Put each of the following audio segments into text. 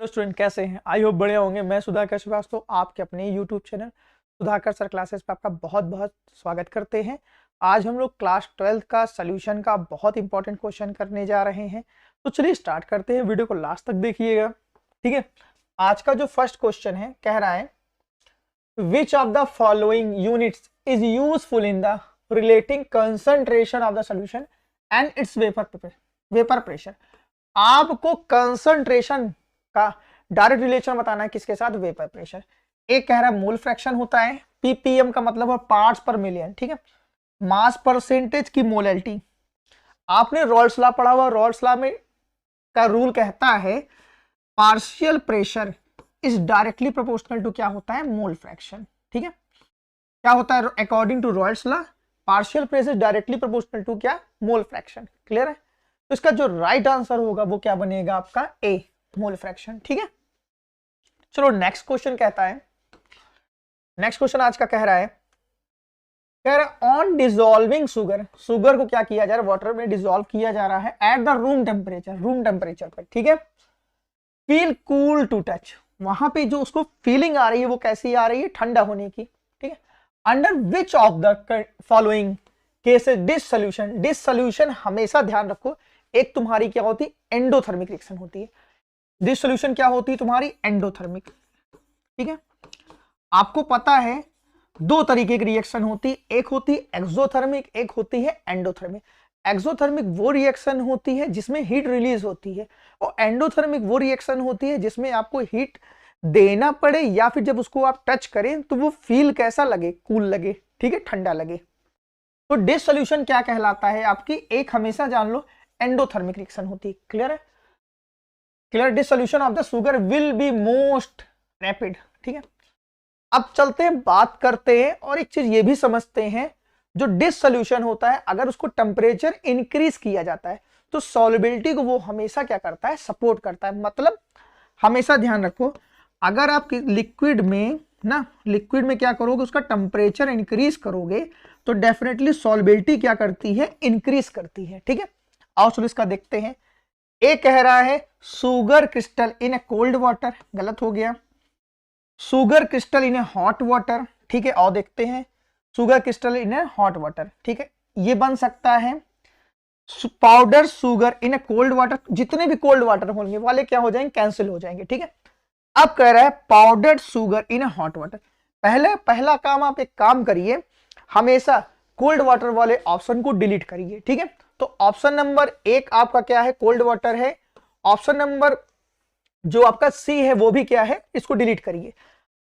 तो स्टूडेंट कैसे हैं? आई होप बढ़िया होंगे। मैं सुधाकर श्रीवास्तव आपके अपने YouTube channel Sudhakar sir classes पे आपका बहुत बहुत स्वागत करते हैं। आज हम लोग क्लास 12 का सोल्यूशन का बहुत इंपॉर्टेंट क्वेश्चन करने जा रहे हैं। तो चलिए स्टार्ट करते हैं, वीडियो को लास्ट तक देखिएगा, ठीक है। आज का जो फर्स्ट क्वेश्चन है, कह रहा है विच of the following units is useful in the relating concentration of the solution and it's vapour pressure. आपको कंसंट्रेशन का डायरेक्ट रिलेशन बताना है किसके साथ? Vapour pressure. एक कह रहा है मोल फ्रैक्शन होता है, पीपीएम का मतलब है पार्ट्स पर मिलियन, ठीक है। मास परसेंटेज की मोलैलिटी, आपने रॉल्स लॉ पढ़ा हुआ। रॉल्स लॉ में का रूल कहता है partial pressure is directly proportional to क्या होता है? मोल फ्रैक्शन, ठीक है। क्या होता है according to Raoult's law? Partial pressure directly proportional to क्या? Mole fraction. क्लियर है? तो इसका जो राइट आंसर होगा वो क्या बनेगा आपका? ए, मोल फ्रैक्शन, ठीक है। चलो नेक्स्ट क्वेश्चन कहता है, नेक्स्ट क्वेश्चन आज का कह रहा है ऑन डिसॉल्विंग शुगर, शुगर को क्या किया जा रहा है? वाटर में डिसॉल्व किया जा रहा है एट द रूम टेम्परेचर पर, ठीक है। फील कूल टू टच, वहां पे जो उसको फीलिंग आ रही है वो कैसी आ रही है? ठंडा होने की, ठीक है। Under which of the following cases this solution, हमेशा ध्यान रखो, एक तुम्हारी क्या होती है? एंडोथर्मिक रिएक्शन होती है। दिस सॉल्यूशन क्या होती है तुम्हारी? एंडोथर्मिक, ठीक है। आपको पता है दो तरीके की रिएक्शन होती है, एक होती है एक्सोथर्मिक, एक होती है एंडोथर्मिक। एक्सोथर्मिक वो रिएक्शन होती है जिसमें हीट रिलीज होती है, और एंडोथर्मिक वो रिएक्शन होती है जिसमें आपको हीट देना पड़े या फिर जब उसको आप टच करें तो वो फील कैसा लगे? कूल लगे, ठीक है, ठंडा लगे। तो डिस सॉल्यूशन क्या कहलाता है आपकी? एक हमेशा जान लो एंडोथर्मिक रिएक्शन होती है। क्लियर है? Clear? Dissolution of the sugar will be most rapid, ठीक है। अब चलते हैं, बात करते हैं और एक चीज ये भी समझते हैं, जो डिसोल्यूशन होता है अगर उसको टेम्परेचर इंक्रीज किया जाता है तो सॉल्युबिलिटी को वो हमेशा क्या करता है? सपोर्ट करता है। मतलब हमेशा ध्यान रखो, अगर आप लिक्विड में लिक्विड में क्या करोगे? उसका टेम्परेचर इंक्रीज करोगे तो डेफिनेटली सॉल्युबिलिटी क्या करती है? इंक्रीज करती है, ठीक है। आओ चलो इसका देखते हैं। एक कह रहा है सुगर क्रिस्टल इन ए कोल्ड वाटर, गलत हो गया। सुगर क्रिस्टल इन ए हॉट वाटर, ठीक है। और देखते हैं सुगर क्रिस्टल इन ए हॉट वाटर, ठीक है। ये बन सकता है पाउडर सुगर इन ए कोल्ड वाटर। जितने भी कोल्ड वाटर होंगे वाले क्या हो जाएंगे? कैंसिल हो जाएंगे, ठीक है। अब कह रहा है पाउडर सुगर इन ए हॉट वाटर। पहला काम, आप एक काम करिए, हमेशा कोल्ड वाटर वाले ऑप्शन को डिलीट करिए, ठीक है। तो ऑप्शन नंबर एक आपका क्या है? कोल्ड वाटर है। ऑप्शन नंबर जो आपका सी है वो भी क्या है? इसको डिलीट करिए।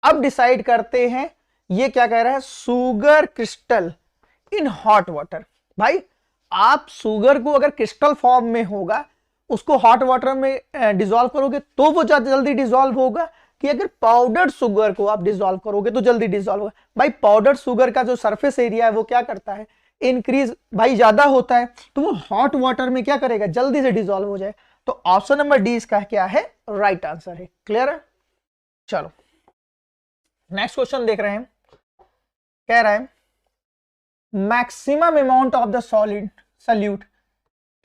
अब डिसाइड करते हैं, ये क्या कह रहा है? Sugar crystal in hot water. भाई आप शुगर को अगर क्रिस्टल फॉर्म में होगा उसको हॉट वाटर में डिसॉल्व करोगे तो वो ज्यादा जल्दी डिसॉल्व होगा, कि अगर पाउडर शुगर को आप डिसॉल्व करोगे तो जल्दी डिसॉल्व होगा? भाई पाउडर शुगर का जो सरफेस एरिया है वो क्या करता है? इंक्रीज, भाई ज्यादा होता है, तो वो हॉट वाटर में क्या करेगा? जल्दी से डिसॉल्व हो जाए। तो ऑप्शन नंबर डी इसका क्या है? राइट आंसर है। क्लियर है? चलो नेक्स्ट क्वेश्चन देख रहे हैं। कह रहा है maximum amount of the solid solute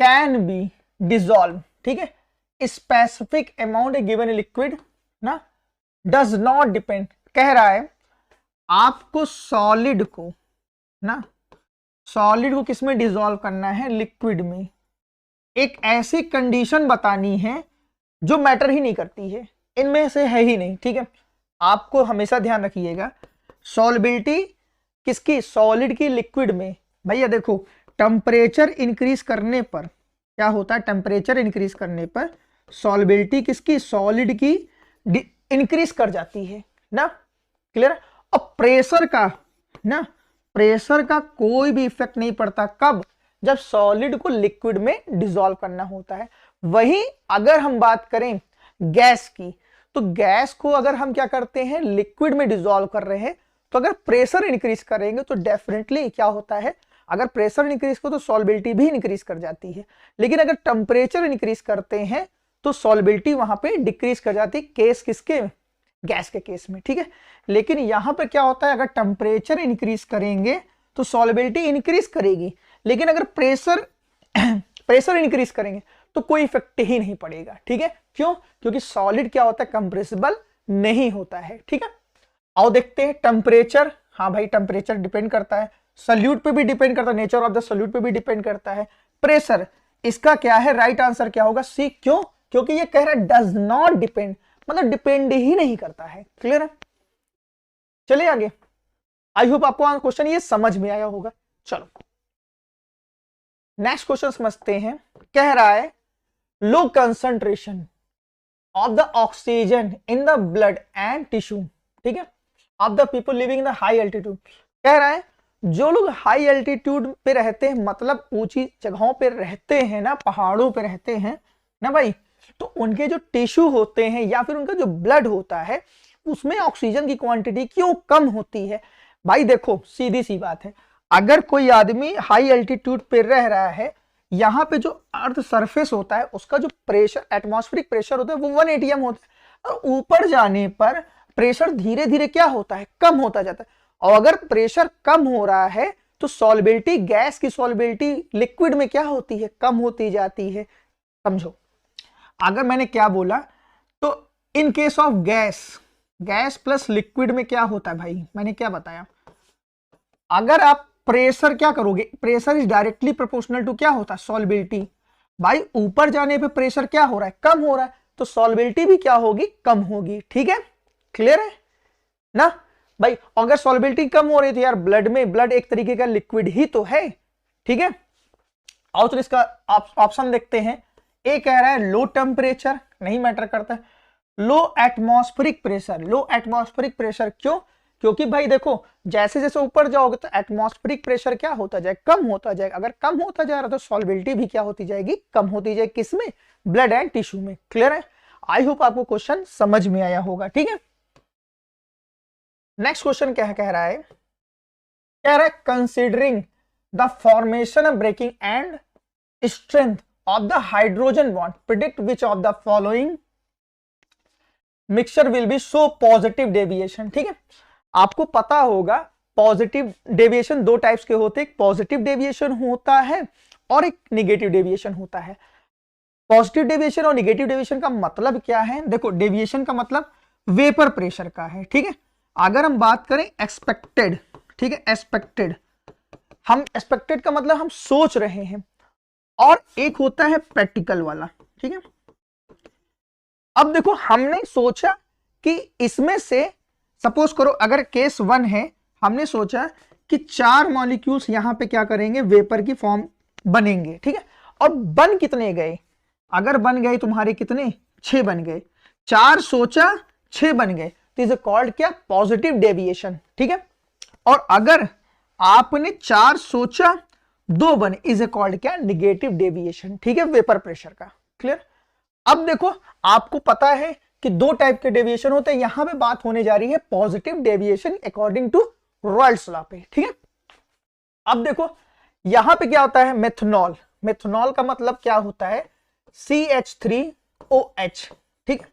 can be dissolve, ठीक है, स्पेसिफिक अमाउंट गिवन लिक्विड ना डज नॉट डिपेंड। कह रहा है आपको सॉलिड को किसमें डिसॉल्व करना है? लिक्विड में। एक ऐसी कंडीशन बतानी है जो मैटर ही नहीं करती है, इनमें से है ही नहीं, ठीक है। आपको हमेशा ध्यान रखिएगा, सॉल्युबिलिटी किसकी? सॉलिड की लिक्विड में। भैया देखो, टेम्परेचर इंक्रीज करने पर क्या होता है? टेम्परेचर इंक्रीज करने पर सॉल्युबिलिटी किसकी? सॉलिड की इंक्रीज कर जाती है ना। क्लियर? और प्रेशर का कोई भी इफेक्ट नहीं पड़ता। कब? जब सॉलिड को लिक्विड में डिसॉल्व करना होता है। वहीं अगर हम बात करें गैस की, तो गैस को अगर हम क्या करते हैं? लिक्विड में डिसॉल्व कर रहे हैं, तो अगर प्रेशर इंक्रीज करेंगे तो डेफिनेटली क्या होता है? अगर प्रेशर इंक्रीज हो तो सॉल्युबिलिटी भी इंक्रीज कर जाती है। लेकिन अगर टेम्परेचर इंक्रीज करते हैं तो सॉल्युबिलिटी वहां पे डिक्रीज कर जाती है। केस किसके? गैस के केस में, ठीक है। लेकिन यहां पर क्या होता है? अगर टेम्परेचर इंक्रीज करेंगे तो सॉल्युबिलिटी इंक्रीज करेगी, लेकिन अगर प्रेशर इंक्रीज करेंगे तो कोई इफेक्ट ही नहीं पड़ेगा, ठीक है। क्यों? क्योंकि सॉलिड क्या होता है, कंप्रेसिबल नहीं होता है। ठीक है, आओ देखते हैं टेम्परेचर। हाँ भाई, टेम्परेचर डिपेंड करता है, सॉल्यूट पे भी डिपेंड करता है, नेचर ऑफ द सॉल्यूट पे भी डिपेंड करता है। प्रेशर, इसका क्या है, राइट आंसर क्या होगा, सी। क्यों? क्योंकि ये कह रहा है डज नॉट डिपेंड, मतलब डिपेंड ही नहीं करता है। क्लियर है? चलिए आगे। आई होप आपको क्वेश्चन ये समझ में आया होगा। चलो नेक्स्ट क्वेश्चन समझते हैं। कह रहा है low concentration of the oxygen in the blood and tissue, ठीक है, of the people living in the high altitude. कह रहा है जो लोग हाई एल्टीट्यूड पे रहते हैं, मतलब ऊंची जगहों पे रहते हैं ना, पहाड़ों पे रहते हैं ना भाई, तो उनके जो टिश्यू होते हैं या फिर उनका जो ब्लड होता है उसमें ऑक्सीजन की क्वांटिटी क्यों कम होती है? भाई देखो सीधी सी बात है, अगर कोई आदमी हाई एल्टीट्यूड पे रह रहा है, यहाँ पे जो अर्थ सरफेस होता है उसका जो प्रेशर, एटमॉस्फेरिक प्रेशर होता है वो 1 atm होता है, और ऊपर जाने पर प्रेशर धीरे धीरे क्या होता है, कम होता जाता है। और अगर प्रेशर कम हो रहा है तो सॉल्युबिलिटी, गैस की सॉल्युबिलिटी लिक्विड में क्या होती है, कम होती जाती है। समझो, अगर मैंने क्या बोला, तो in case of gas, gas plus liquid में क्या होता है भाई, मैंने क्या बताया, अगर आप प्रेशर क्या करोगे, pressure is directly proportional to क्या होता है, सॉल्युबिलिटी। भाई ऊपर जाने पे प्रेशर क्या हो रहा है, कम हो रहा है, तो सॉल्युबिलिटी भी क्या होगी, कम होगी। ठीक है, क्लियर है ना भाई? अगर सॉल्युबिलिटी कम हो रही थी यार, ब्लड में, ब्लड एक तरीके का लिक्विड ही तो है। ठीक है, आओ तो इसका ऑप्शन देखते हैं। ए कह रहा है लो टेम्परेचर, नहीं मैटर करता है। लो एटमॉस्फेरिक प्रेशर, लो एटमॉस्फेरिक प्रेशर क्यों? क्योंकि भाई देखो जैसे जैसे ऊपर जाओगे तो एटमॉस्फेरिक प्रेशर क्या होता जाएगा, कम होता जाएगा। अगर कम होता जा रहा तो सॉल्युबिलिटी भी क्या होती जाएगी, कम होती जाएगी। किसमें? ब्लड एंड टिश्यू में। क्लियर है? आई होप आपको क्वेश्चन समझ में आया होगा। ठीक है, नेक्स्ट क्वेश्चन क्या कह रहा है, कह रहा है considering the formation of breaking and strength of the hydrogen bond, predict which of the following mixture will be show positive deviation. ठीक है, आपको पता होगा पॉजिटिव डेविएशन दो टाइप्स के होते हैं, एक पॉजिटिव डेविएशन होता है और एक नेगेटिव डेविएशन होता है। पॉजिटिव डेविएशन और नेगेटिव डेविएशन का मतलब क्या है? देखो, डेविएशन का मतलब वेपर प्रेशर का है। ठीक है, अगर हम बात करें एक्सपेक्टेड, ठीक है, एक्सपेक्टेड, हम एक्सपेक्टेड का मतलब हम सोच रहे हैं, और एक होता है प्रैक्टिकल वाला। ठीक है, अब देखो हमने सोचा कि इसमें से सपोज करो अगर केस 1 है, हमने सोचा कि 4 मॉलिक्यूल्स यहां पे क्या करेंगे, वेपर की फॉर्म बनेंगे। ठीक है, और बन कितने गए, अगर बन गए तुम्हारे कितने, 6 बन गए। 4 सोचा, 6 बन गए, तो इज कॉल्ड क्या, पॉजिटिव डेविएशन। ठीक है, और अगर आपने 4 सोचा, 2 बने, इज कॉल्ड क्या, निगेटिव डेविएशन। ठीक है, वेपर प्रेशर का। क्लियर? अब देखो आपको पता है कि 2 टाइप के डेविएशन होते हैं, यहां पे बात होने जा रही है positive deviation according to Raoult's law पे। ठीक है, अब देखो यहां पे क्या होता है, मेथनॉल। मेथनॉल का मतलब क्या होता है, CH3OH। ठीक है,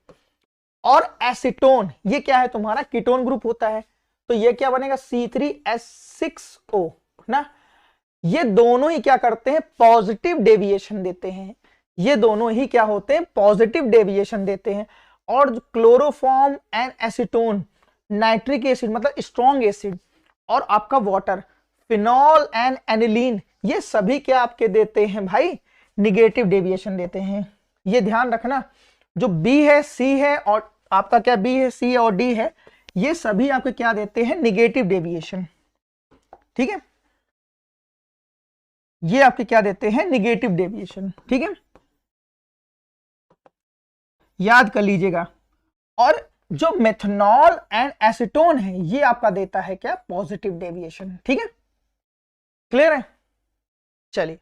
और एसीटोन, ये क्या है तुम्हारा, कीटोन ग्रुप होता है, तो ये क्या बनेगा, C3H6O ना। ये दोनों ही क्या करते हैं, पॉजिटिव डेविएशन देते हैं। ये दोनों ही क्या होते हैं, पॉजिटिव डेविएशन देते हैं। और chloroform and acetone, nitric acid मतलब स्ट्रॉन्ग एसिड, और आपका वाटर, फिनॉल एंड एनिलीन, ये सभी क्या आपके देते हैं भाई, निगेटिव डेविएशन देते हैं। ये ध्यान रखना, जो बी है, सी है, और आपका क्या बी है, सी और डी है, ये सभी आपके क्या देते हैं, निगेटिव डेविएशन। ठीक है, ये आपके क्या देते हैं, निगेटिव डेविएशन। ठीक है, याद कर लीजिएगा। और जो मेथनॉल एंड एसीटोन है, ये आपका देता है क्या, पॉजिटिव डेविएशन। ठीक है, क्लियर है? चलिए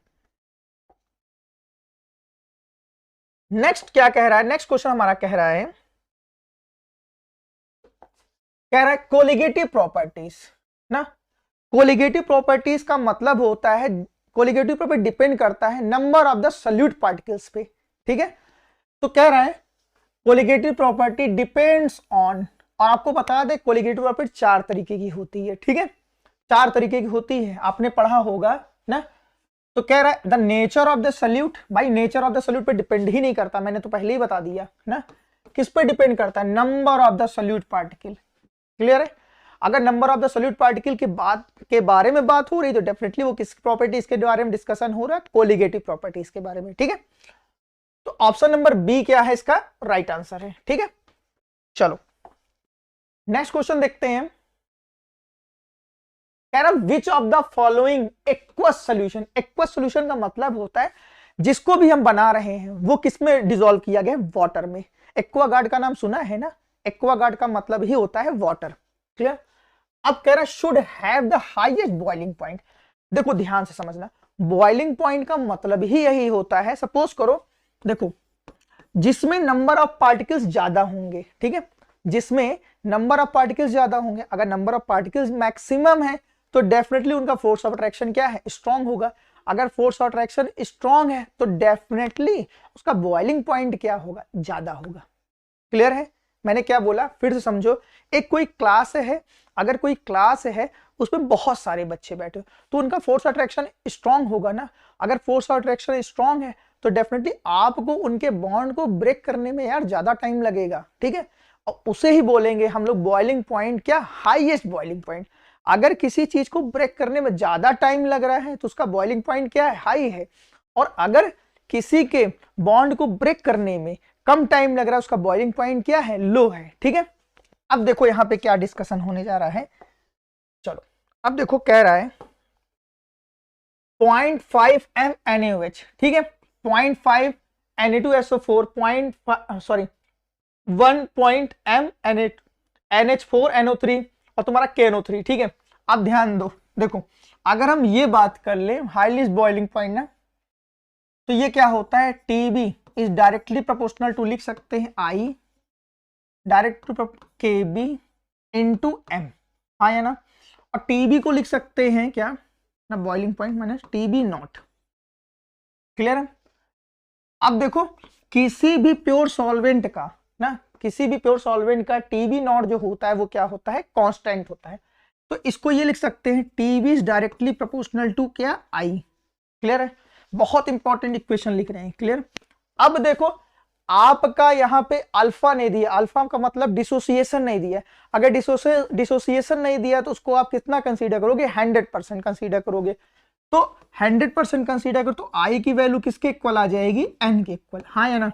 नेक्स्ट क्या कह रहा है, नेक्स्ट क्वेश्चन हमारा कह रहा है कोलिगेटिव प्रॉपर्टीज ना। कोलिगेटिव प्रॉपर्टीज का मतलब होता है, कोलिगेटिव प्रॉपर्टी डिपेंड करता है number of the solute particles पे। ठीक है, तो कह रहा है कोलिगेटिव प्रॉपर्टी डिपेंड्स ऑन, और आपको बता दें कोलिगेटिव प्रॉपर्टी 4 तरीके की होती है। ठीक है, 4 तरीके की होती है, आपने पढ़ा होगा ना। तो कह रहा है the nature of the solute, भाई नेचर ऑफ द सल्यूट पे डिपेंड ही नहीं करता, मैंने तो पहले ही बता दिया ना। किस पे डिपेंड करता है? Number of the solute particle. Clear है? अगर number of the solute particle के बारे में बात हो रही तो डेफिनेटली वो किस प्रॉपर्टीज के बारे में डिस्कशन हो रहा है? कोलिगेटिव प्रॉपर्टीज के बारे में। ठीक है, तो ऑप्शन नंबर बी क्या है इसका राइट आंसर है। ठीक है, चलो नेक्स्ट क्वेश्चन देखते हैं। कह रहा विच of the following aqueous solution, aqueous solution का मतलब होता है जिसको भी हम बना रहे हैं वो किस में डिसॉल्व किया गया? वाटर में। एक्वागार्ड का नाम सुना है ना? एक्वागार्ड का मतलब ही होता है वाटर। क्लियर? अब कह रहा should have the highest boiling point. देखो ध्यान से समझना, बॉइलिंग पॉइंट का मतलब ही यही होता है, सपोज करो देखो जिसमें नंबर ऑफ पार्टिकल्स ज्यादा होंगे, ठीक है, जिसमें नंबर ऑफ पार्टिकल्स ज्यादा होंगे, अगर नंबर ऑफ पार्टिकल्स मैक्सिमम है तो डेफिनेटली उनका फोर्स ऑफ अट्रैक्शन क्या है? स्ट्रांग होगा। अगर फोर्स ऑफ अट्रैक्शन स्ट्रांग है तो डेफिनेटली उसका बॉइलिंग पॉइंट क्या होगा? ज्यादा होगा। क्लियर है? मैंने क्या बोला फिर से समझो, एक कोई क्लास है, अगर कोई क्लास है उसमें बहुत सारे बच्चे बैठे तो उनका फोर्स अट्रैक्शन स्ट्रांग होगा ना। अगर फोर्स अट्रैक्शन स्ट्रांग है तो डेफिनेटली आपको उनके बॉन्ड को ब्रेक करने में यार ज्यादा टाइम लगेगा। ठीक है, और उसे ही बोलेंगे हम लोग बॉइलिंग पॉइंट क्या? Highest boiling point. अगर किसी चीज को ब्रेक करने में ज्यादा टाइम लग रहा है तो उसका बॉइलिंग पॉइंट क्या है? हाई है। और अगर किसी के बॉन्ड को ब्रेक करने में कम टाइम लग रहा है उसका बॉइलिंग पॉइंट क्या है? लो है। ठीक है, अब देखो यहां पे क्या डिस्कशन होने जा रहा है। चलो अब देखो कह रहा है 0.5 m NaOH, ठीक है, 0.5 Na2SO4, 1 m NH4NO3 और तुम्हारा KNO3। ठीक है, अब ध्यान दो, देखो अगर हम ये बात कर ले हाईएस्ट बॉइलिंग पॉइंट ना, तो ये क्या होता है? TB is directly proportional to, लिख सकते हैं I direct to KB into M, हाँ या ना। और TB को लिख सकते हैं क्या ना, boiling point minus TB not. Clear है? अब देखो किसी भी प्योर सॉल्वेंट का ना, किसी भी प्योर सॉल्वेंट का TB नॉट जो होता है वो क्या होता है? कांस्टेंट होता है। तो इसको ये लिख सकते हैं TB is directly proportional to क्या? I। क्लियर है? बहुत इंपॉर्टेंट इक्वेशन लिख रहे हैं। क्लियर? अब देखो आपका यहाँ पे अल्फा नहीं दिया, अल्फा का मतलब डिसोसिएशन नहीं दिया। अगर डिसोसिएशन नहीं दिया तो उसको आप कितना कंसीडर करोगे? 100% कंसीडर करोगे। तो 100% कंसीडर करो तो आई की वैल्यू किसके इक्वल आ जाएगी? एन के इक्वल, हाँ या ना।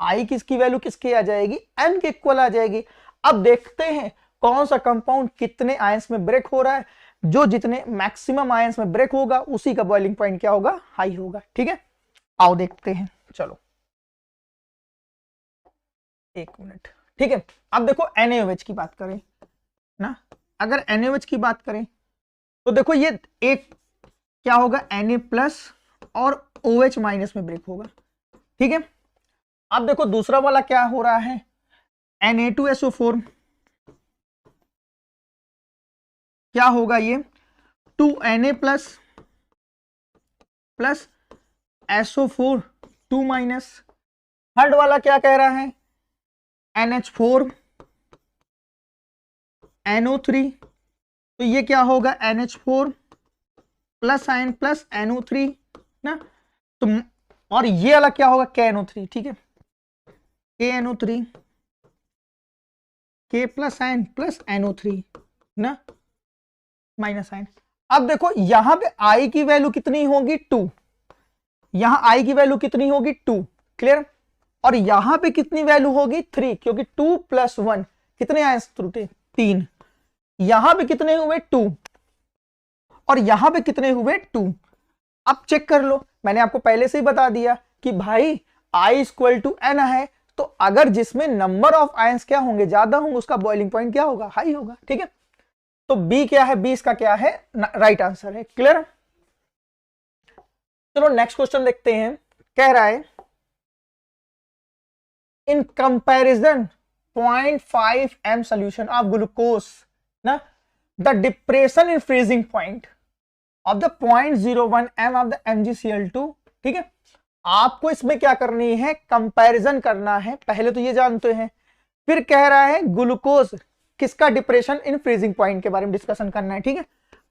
आई किसकी वैल्यू किसके आ जाएगी? एन के इक्वल आ जाएगी। अब देखते हैं कौन सा कंपाउंड कितने आयंस में ब्रेक हो रहा है। जो जितने मैक्सिमम आयंस में ब्रेक होगा उसी का बॉइलिंग पॉइंट क्या होगा? हाई होगा। ठीक है, आओ देखते हैं। चलो एक मिनट। ठीक है, अब देखो NaOH की बात करें ना, अगर NaOH की बात करें तो देखो ये एक क्या होगा? Na प्लस और OH माइनस में ब्रेक होगा। ठीक है, अब देखो दूसरा वाला क्या हो रहा है? Na2SO4 क्या होगा? ये 2Na plus plus SO4 2 minus. Third वाला क्या कह रहा है? NH4 NO3, तो ये क्या होगा? NH4 plus ion plus NO3 ना। तो और ये वाला क्या होगा? KNO3। ठीक है, KNO3 K plus ion plus NO3 ना माइनस आयन। अब देखो यहां पे I की वैल्यू कितनी होगी? 2। यहां I की वैल्यू कितनी होगी? 2। क्लियर? और यहां पे कितनी वैल्यू होगी? 3, क्योंकि 2 प्लस 1 कितने आए? 3। यहां पे कितने हुए? 2। और यहां पे कितने हुए? 2। अब चेक कर लो, मैंने आपको पहले से ही बता दिया कि भाई I इक्वल टू N है, तो अगर जिसमें नंबर ऑफ आयंस क्या होंगे? ज्यादा होंगे, उसका बॉइलिंग पॉइंट क्या होगा? हाई होगा। ठीक है, तो B क्या है? B इसका क्या है? राइट आंसर है। क्लियर? चलो नेक्स्ट क्वेश्चन देखते हैं। कह रहा है in comparison 0.5 m solution of glucose na, the depression in freezing point of the 0.01 m of the MgCl2। ठीक है, आपको इसमें क्या करनी है? कंपैरिजन करना है। पहले तो ये जानते हैं, फिर कह रहा है ग्लूकोज किसका डिप्रेशन इन फ्रीजिंग पॉइंट के बारे में डिस्कशन करना है। ठीक है,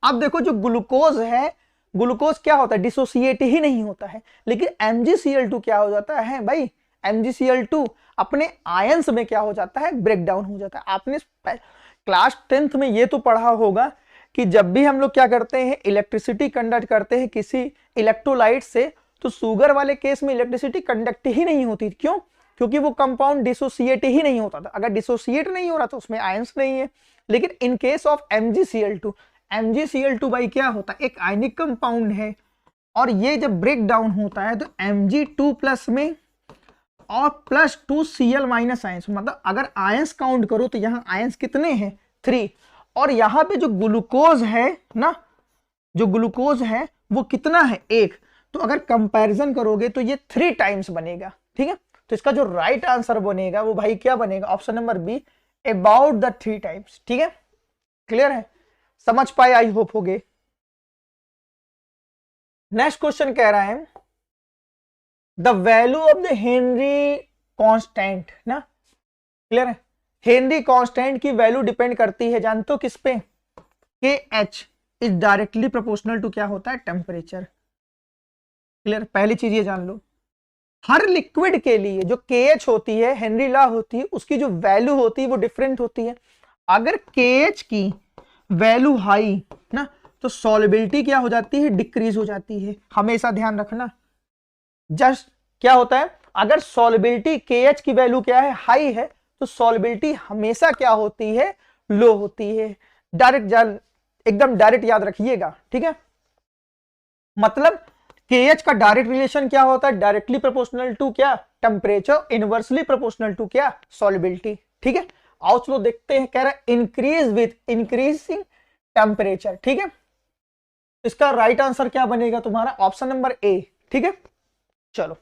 अब देखो जो ग्लूकोज है ग्लूकोज क्या होता है, डिसोसिएट ही नहीं होता है। लेकिन MgCl2 क्या हो जाता है भाई, MgCl2 अपने आयंस में क्या हो जाता है, ब्रेक डाउन हो जाता है। आपने क्लास 10th में ये तो पढ़ा होगा कि जब भी हम लोग क्या करते हैं, इलेक्ट्रिसिटी कंडक्ट करते हैं किसी इलेक्ट्रोलाइट से, तो शुगर वाले केस में इलेक्ट्रिसिटी कंडक्ट ही नहीं होती। क्यों? क्योंकि वो कंपाउंड डिसोसिएट ही नहीं होता था। अगर डिसोसिएट नहीं हो रहा तो उसमें आयंस नहीं है। लेकिन in case of MgCl2, MgCl2 भाई क्या होता है, एक आयनिक कंपाउंड है, और ये जब ब्रेक डाउन होता है तो Mg2 प्लस में और +2 Cl माइनस आयंस, मतलब अगर आयंस काउंट करो तो यहाँ आयंस कितने हैं, 3। और यहाँ पे जो ग्लूकोज है ना, जो ग्लूकोज है वो कितना है, 1। तो अगर कंपैरिजन करोगे तो ये 3 टाइम्स बनेगा। ठीक है, तो इसका जो राइट आंसर बनेगा वो भाई क्या बनेगा, option number B, about the 3 times. ठीक है, क्लियर है, समझ पाए आई होप होगे। नेक्स्ट क्वेश्चन कह रहा है the value of the Henry constant ना, क्लियर है, हेनरी कांस्टेंट की वैल्यू डिपेंड करती है, जानते हो किस पे, KH is directly proportional to क्या होता है, टेम्परेचर। क्लियर, पहली चीज ये जान लो, हर लिक्विड के लिए जो KH होती है, हेनरी लॉ होती है, उसकी जो वैल्यू होती है वो डिफरेंट होती है। अगर KH की वैल्यू हाई ना, तो सॉल्युबिलिटी क्या हो जाती है, डिक्रीज हो जाती है। हमेशा ध्यान रखना, जस्ट क्या होता है, अगर सॉल्युबिलिटी KH की वैल्यू क्या है, हाई है, तो सॉल्युबिलिटी हमेशा क्या होती है, लो होती है। डायरेक्ट एकदम डायरेक्ट याद रखिएगा। ठीक है, मतलब KH का डायरेक्ट रिलेशन क्या होता है, डायरेक्टली प्रोपोर्शनल टू क्या, टेम्परेचर, इनवर्सली प्रोपोर्शनल टू क्या, सॉल्युबिलिटी। ठीक है, आओ चलो देखते हैं, कह रहा है इंक्रीज विथ इंक्रीजिंग टेम्परेचर। ठीक है, इसका राइट आंसर क्या बनेगा तुम्हारा, ऑप्शन नंबर ए। ठीक है, चलो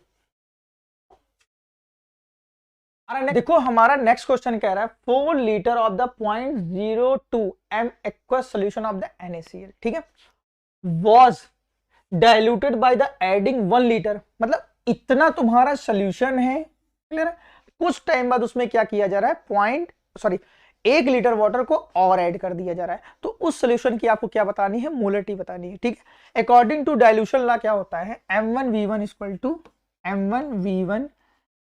देखो हमारा नेक्स्ट क्वेश्चन कह रहा है 4 litre of the 0.02 m aqueous solution of the NaCl, ठीक है, was diluted by the adding 1 litre. मतलब इतना तुम्हारा सोल्यूशन है, क्लियर है, कुछ टाइम बाद उसमें क्या किया जा रहा है, 1 लीटर वाटर को और ऐड कर दिया जा रहा है। तो उस सोल्यूशन की आपको क्या बतानी है, मोलरिटी बतानी है। ठीक है, अकॉर्डिंग टू डाइल्यूशन लॉ क्या होता है, M1V1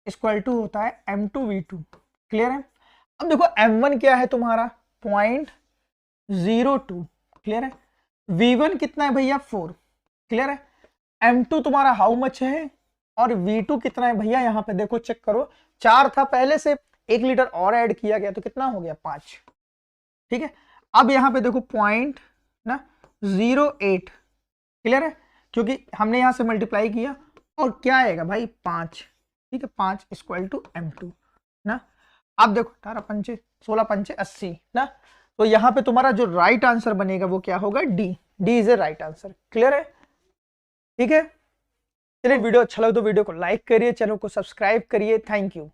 इक्वल टू होता है M2V2। क्लियर है, अब देखो M1 क्या है तुम्हारा 0.02, क्लियर है, V1 कितना है भैया 4, क्लियर है, M2 तुम्हारा हाउ मच है, और V2 कितना है भैया, यहाँ पे देखो चेक करो, 4 था पहले से, 1 लीटर और ऐड किया गया तो कितना हो गया 5। ठीक है, अब यहाँ पे देखो 0.08, क्लियर है, क्योंकि हमने यहाँ से मल्टीप्लाई किया, और क्या आएगा भाई 5। ठीक है, 5 इक्वल टू M2 ना। अब देखो 18 पंचे 16 पंचे 80 ना, तो यहाँ पे तुम्हारा जो राइट आंसर बनेगा वो क्या होगा, D is a right answer. Clear है, ठीक है, चलिए वीडियो अच्छा लगे तो वीडियो को लाइक करिए, चैनल को सब्सक्राइब करिए। Thank you.